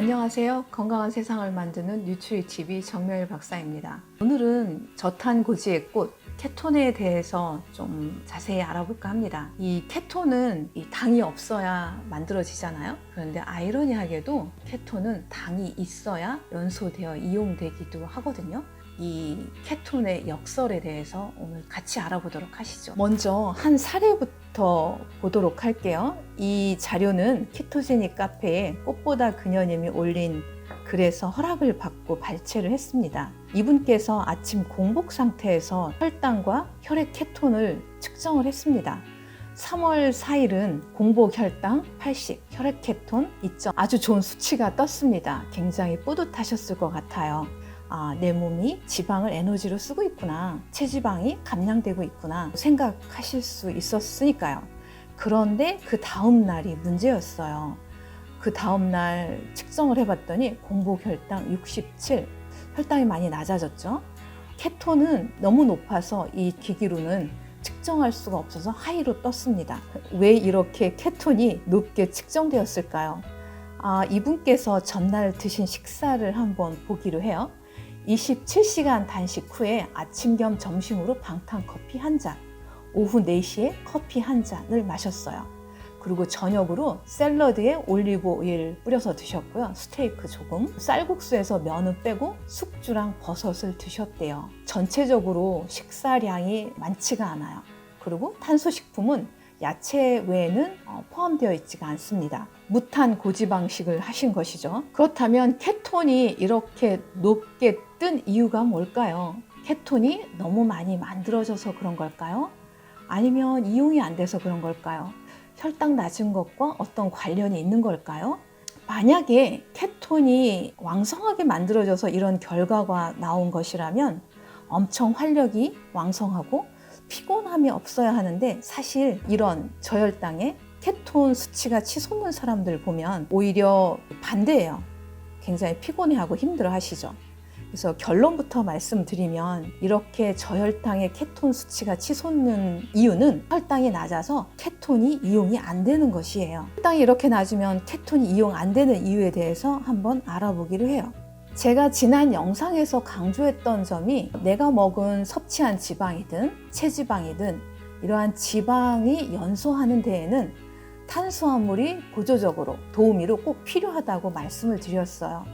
안녕하세요. 건강한 세상을 만드는 뉴트리티비 정명일 박사입니다. 오늘은 저탄고지의 꽃 케톤에 대해서 좀 자세히 알아볼까 합니다. 이 케톤은 이 당이 없어야 만들어지잖아요. 그런데 아이러니하게도 케톤은 당이 있어야 연소되어 이용되기도 하거든요. 이 케톤의 역설에 대해서 오늘 같이 알아보도록 하시죠. 먼저 한 사례부터 보도록 할게요. 이 자료는 키토제닉 카페에 꽃보다 그녀님이 올린 글에서 허락을 받고 발췌를 했습니다. 이분께서 아침 공복 상태에서 혈당과 혈액 케톤을 측정을 했습니다. 3월 4일은 공복 혈당 80, 혈액 케톤 2점, 아주 좋은 수치가 떴습니다. 굉장히 뿌듯하셨을 것 같아요. 내 몸이 지방을 에너지로 쓰고 있구나, 체지방이 감량되고 있구나 생각하실 수 있었으니까요. 그런데 그 다음 날이 문제였어요. 그 다음 날 측정을 해봤더니 공복 혈당 67, 혈당이 많이 낮아졌죠. 케톤은 너무 높아서 이 기기로는 측정할 수가 없어서 하이로 떴습니다. 왜 이렇게 케톤이 높게 측정되었을까요? 이분께서 전날 드신 식사를 한번 보기로 해요. 27시간 단식 후에 아침 겸 점심으로 방탄커피 한 잔, 오후 4시에 커피 한 잔을 마셨어요. 그리고 저녁으로 샐러드에 올리브 오일 뿌려서 드셨고요. 스테이크 조금, 쌀국수에서 면은 빼고 숙주랑 버섯을 드셨대요. 전체적으로 식사량이 많지가 않아요. 그리고 탄수식품은 야채 외에는 포함되어 있지가 않습니다. 무탄 고지방식을 하신 것이죠. 그렇다면 케톤이 이렇게 높게 뜬 이유가 뭘까요? 케톤이 너무 많이 만들어져서 그런 걸까요? 아니면 이용이 안 돼서 그런 걸까요? 혈당 낮은 것과 어떤 관련이 있는 걸까요? 만약에 케톤이 왕성하게 만들어져서 이런 결과가 나온 것이라면 엄청 활력이 왕성하고 피곤함이 없어야 하는데, 사실 이런 저혈당에 케톤 수치가 치솟는 사람들 보면 오히려 반대예요. 굉장히 피곤해하고 힘들어 하시죠. 그래서 결론부터 말씀드리면, 이렇게 저혈당의 케톤 수치가 치솟는 이유는 혈당이 낮아서 케톤이 이용이 안 되는 것이에요. 혈당이 이렇게 낮으면 케톤이 이용 안 되는 이유에 대해서 한번 알아보기로 해요. 제가 지난 영상에서 강조했던 점이, 내가 먹은 섭취한 지방이든 체지방이든 이러한 지방이 연소하는 데에는 탄수화물이 보조적으로 도우미로 꼭 필요하다고 말씀을 드렸어요.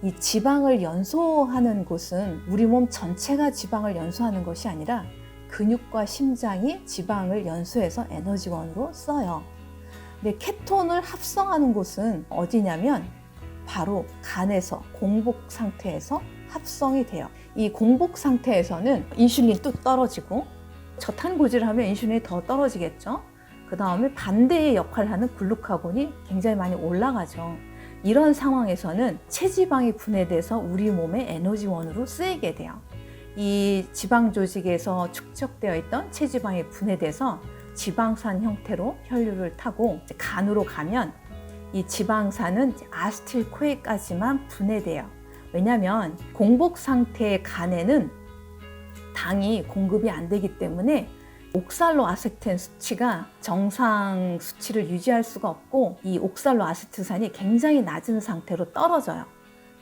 이 지방을 연소하는 곳은 우리 몸 전체가 지방을 연소하는 것이 아니라 근육과 심장이 지방을 연소해서 에너지원으로 써요. 근데 케톤을 합성하는 곳은 어디냐면 바로 간에서, 공복 상태에서 합성이 돼요. 이 공복 상태에서는 인슐린도 떨어지고, 저탄고지를 하면 인슐린이 더 떨어지겠죠. 그 다음에 반대의 역할을 하는 글루카곤이 굉장히 많이 올라가죠. 이런 상황에서는 체지방이 분해돼서 우리 몸의 에너지원으로 쓰이게 돼요. 이 지방 조직에서 축적되어 있던 체지방이 분해돼서 지방산 형태로 혈류를 타고 간으로 가면, 이 지방산은 아세틸코에까지만 분해돼요. 왜냐하면 공복 상태의 간에는 당이 공급이 안 되기 때문에 옥살로아세텐 수치가 정상 수치를 유지할 수가 없고, 이 옥살로아세트산이 굉장히 낮은 상태로 떨어져요.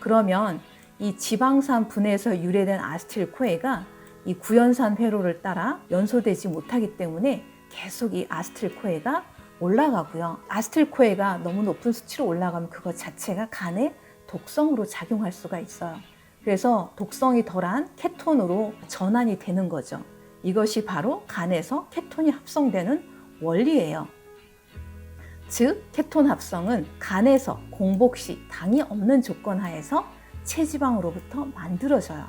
그러면 이 지방산 분해에서 유래된 아세틸코에가 이 구연산 회로를 따라 연소되지 못하기 때문에 계속 이 아세틸코에가 올라가고요. 아세틸코에가 너무 높은 수치로 올라가면 그것 자체가 간에 독성으로 작용할 수가 있어요. 그래서 독성이 덜한 케톤으로 전환이 되는 거죠. 이것이 바로 간에서 케톤이 합성되는 원리예요. 즉, 케톤 합성은 간에서 공복 시 당이 없는 조건 하에서 체지방으로부터 만들어져요.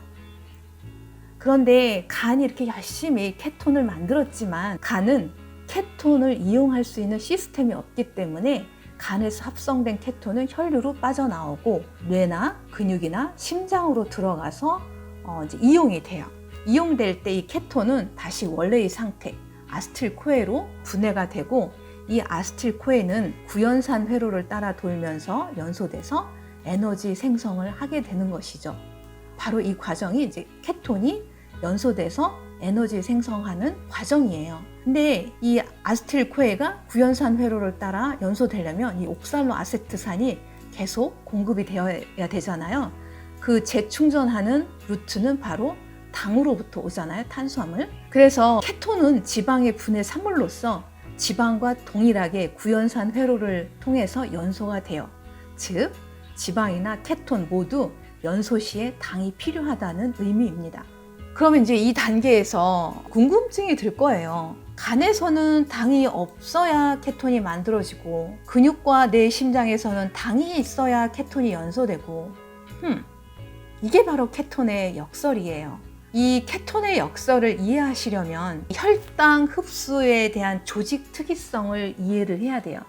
그런데 간이 이렇게 열심히 케톤을 만들었지만 간은 케톤을 이용할 수 있는 시스템이 없기 때문에 간에서 합성된 케톤은 혈류로 빠져나오고 뇌나 근육이나 심장으로 들어가서 이제 이용이 돼요. 이용될 때 이 케톤은 다시 원래의 상태, 아세틸코에로 분해가 되고, 이 아세틸코에는 구연산 회로를 따라 돌면서 연소돼서 에너지 생성을 하게 되는 것이죠. 바로 이 과정이 이제 케톤이 연소돼서 에너지 생성하는 과정이에요. 근데 이 아세틸코에가 구연산 회로를 따라 연소되려면 이 옥살로아세트산이 계속 공급이 되어야 되잖아요. 그 재충전하는 루트는 바로 당으로부터 오잖아요. 탄수화물. 그래서 케톤은 지방의 분해 산물로서 지방과 동일하게 구연산 회로를 통해서 연소가 돼요. 즉 지방이나 케톤 모두 연소 시에 당이 필요하다는 의미입니다. 그러면 이제 이 단계에서 궁금증이 들 거예요. 간에서는 당이 없어야 케톤이 만들어지고 근육과 내 심장에서는 당이 있어야 케톤이 연소되고 이게 바로 케톤의 역설이에요. 이 케톤의 역설을 이해하시려면 혈당 흡수에 대한 조직 특이성을 이해를 해야 돼요.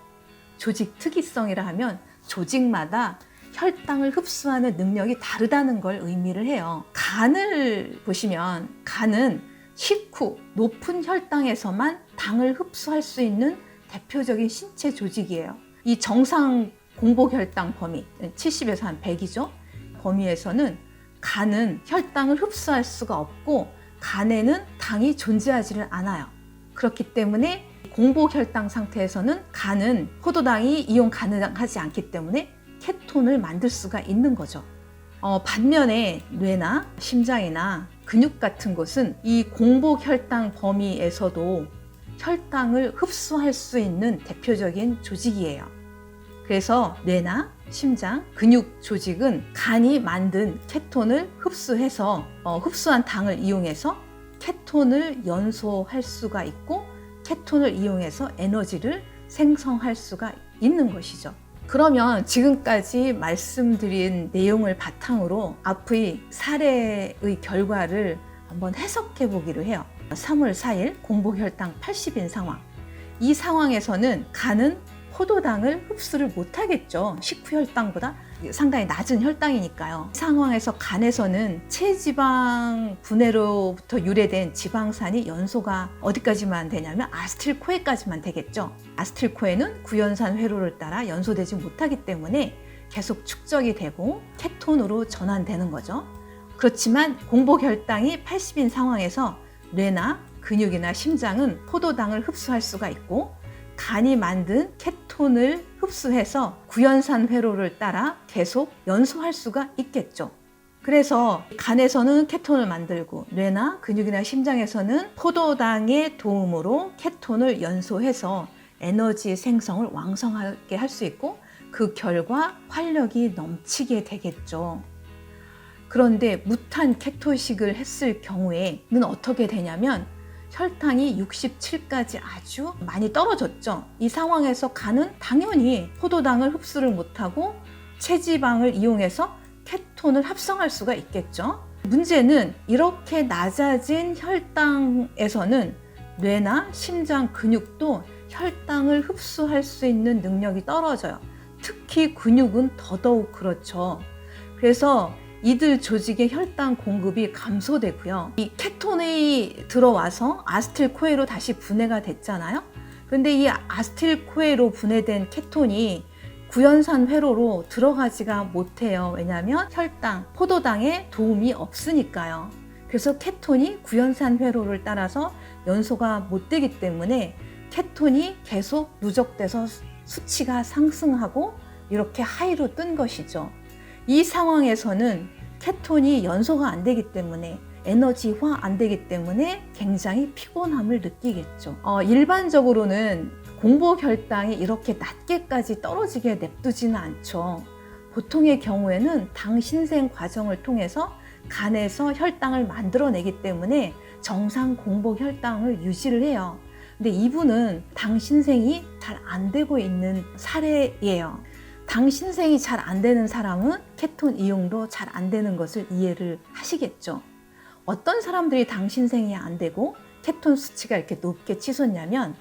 조직 특이성이라 하면 조직마다 혈당을 흡수하는 능력이 다르다는 걸 의미를 해요. 간을 보시면 간은 식후 높은 혈당에서만 당을 흡수할 수 있는 대표적인 신체 조직이에요. 이 정상 공복혈당 범위 70에서 한 100이죠. 범위에서는 간은 혈당을 흡수할 수가 없고 간에는 당이 존재하지를 않아요. 그렇기 때문에 공복혈당 상태에서는 간은 포도당이 이용 가능하지 않기 때문에 케톤을 만들 수가 있는 거죠. 반면에 뇌나 심장이나 근육 같은 곳은 이 공복혈당 범위에서도 혈당을 흡수할 수 있는 대표적인 조직이에요. 그래서 뇌나 심장, 근육 조직은 간이 만든 케톤을 흡수해서 흡수한 당을 이용해서 케톤을 연소할 수가 있고 케톤을 이용해서 에너지를 생성할 수가 있는 것이죠. 그러면 지금까지 말씀드린 내용을 바탕으로 앞의 사례의 결과를 한번 해석해 보기로 해요. 3월 4일 공복혈당 80인 상황. 이 상황에서는 간은 포도당을 흡수를 못하겠죠. 식후 혈당보다 상당히 낮은 혈당이니까요. 이 상황에서 간에서는 체지방 분해로부터 유래된 지방산이 연소가 어디까지만 되냐면 아세틸코에까지만 되겠죠. 아세틸코에는 구연산 회로를 따라 연소되지 못하기 때문에 계속 축적이 되고 케톤으로 전환되는 거죠. 그렇지만 공복혈당이 80인 상황에서 뇌나 근육이나 심장은 포도당을 흡수할 수가 있고 간이 만든 케톤을 흡수해서 구연산 회로를 따라 계속 연소할 수가 있겠죠. 그래서 간에서는 케톤을 만들고 뇌나 근육이나 심장에서는 포도당의 도움으로 케톤을 연소해서 에너지 생성을 왕성하게 할 수 있고 그 결과 활력이 넘치게 되겠죠. 그런데 무탄 케토식을 했을 경우에는 어떻게 되냐면 혈당이 67까지 아주 많이 떨어졌죠. 이 상황에서 간은 당연히 포도당을 흡수를 못하고 체지방을 이용해서 케톤을 합성할 수가 있겠죠. 문제는 이렇게 낮아진 혈당에서는 뇌나 심장 근육도 혈당을 흡수할 수 있는 능력이 떨어져요. 특히 근육은 더더욱 그렇죠. 그래서 이들 조직의 혈당 공급이 감소되고요. 이 케톤이 들어와서 아세틸코에로 다시 분해가 됐잖아요. 그런데 이 아세틸코에로 분해된 케톤이 구연산 회로로 들어가지가 못해요. 왜냐하면 혈당, 포도당에 도움이 없으니까요. 그래서 케톤이 구연산 회로를 따라서 연소가 못 되기 때문에 케톤이 계속 누적돼서 수치가 상승하고 이렇게 하이로 뜬 것이죠. 이 상황에서는 케톤이 연소가 안 되기 때문에 에너지화 안 되기 때문에 굉장히 피곤함을 느끼겠죠. 일반적으로는 공복혈당이 이렇게 낮게까지 떨어지게 냅두지는 않죠. 보통의 경우에는 당 신생 과정을 통해서 간에서 혈당을 만들어내기 때문에 정상 공복혈당을 유지를 해요. 근데 이분은 당 신생이 잘 안 되고 있는 사례예요. 당 신생이 잘 안 되는 사람은 케톤 이용도 잘 안 되는 것을 이해를 하시겠죠. 어떤 사람들이 당 신생이 안 되고 케톤 수치가 이렇게 높게 치솟냐면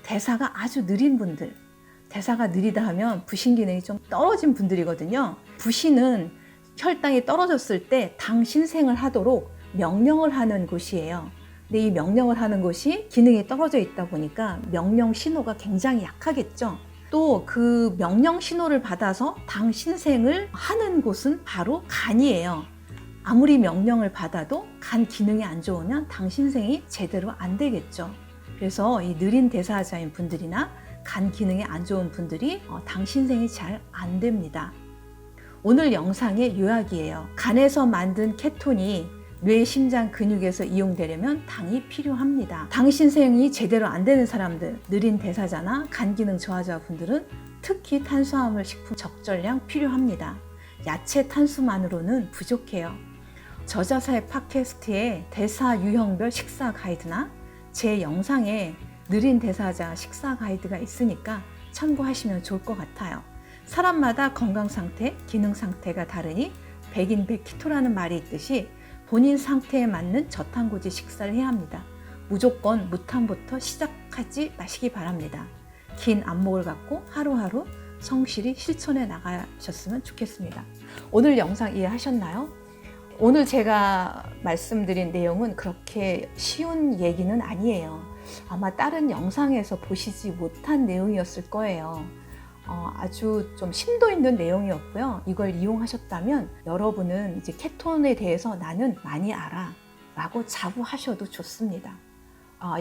대사가 아주 느린 분들, 대사가 느리다 하면 부신 기능이 좀 떨어진 분들이거든요. 부신은 혈당이 떨어졌을 때 당 신생을 하도록 명령을 하는 곳이에요. 근데 이 명령을 하는 곳이 기능이 떨어져 있다 보니까 명령 신호가 굉장히 약하겠죠. 또 그 명령 신호를 받아서 당 신생을 하는 곳은 바로 간이에요. 아무리 명령을 받아도 간 기능이 안 좋으면 당 신생이 제대로 안 되겠죠. 그래서 이 느린 대사자인 분들이나 간 기능이 안 좋은 분들이 당 신생이 잘 안 됩니다. 오늘 영상의 요약이에요. 간에서 만든 케톤이 뇌, 심장, 근육에서 이용되려면 당이 필요합니다. 당 신생이 제대로 안 되는 사람들, 느린 대사자나 간 기능 저하자 분들은 특히 탄수화물 식품 적절량 필요합니다. 야채 탄수만으로는 부족해요. 저자사의 팟캐스트에 대사 유형별 식사 가이드나 제 영상에 느린 대사자 식사 가이드가 있으니까 참고하시면 좋을 것 같아요. 사람마다 건강 상태, 기능 상태가 다르니 백인 백키토라는 말이 있듯이 본인 상태에 맞는 저탄고지 식사를 해야 합니다. 무조건 무탄부터 시작하지 마시기 바랍니다. 긴 안목을 갖고 하루하루 성실히 실천해 나가셨으면 좋겠습니다. 오늘 영상 이해하셨나요? 오늘 제가 말씀드린 내용은 그렇게 쉬운 얘기는 아니에요. 아마 다른 영상에서 보시지 못한 내용이었을 거예요. 아주 좀 심도 있는 내용이었고요. 이걸 이용하셨다면 여러분은 이제 케톤에 대해서 나는 많이 알아 라고 자부하셔도 좋습니다.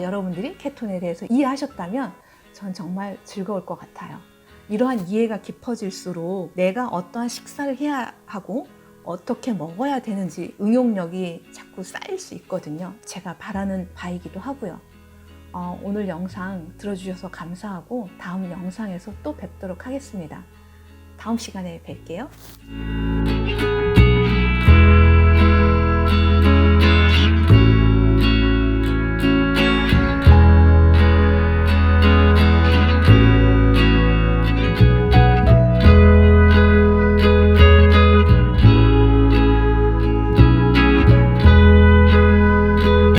여러분들이 케톤에 대해서 이해하셨다면 전 정말 즐거울 것 같아요. 이러한 이해가 깊어질수록 내가 어떠한 식사를 해야 하고 어떻게 먹어야 되는지 응용력이 자꾸 쌓일 수 있거든요. 제가 바라는 바이기도 하고요. 오늘 영상 들어주셔서 감사하고 다음 영상에서 또 뵙도록 하겠습니다. 다음 시간에 뵐게요.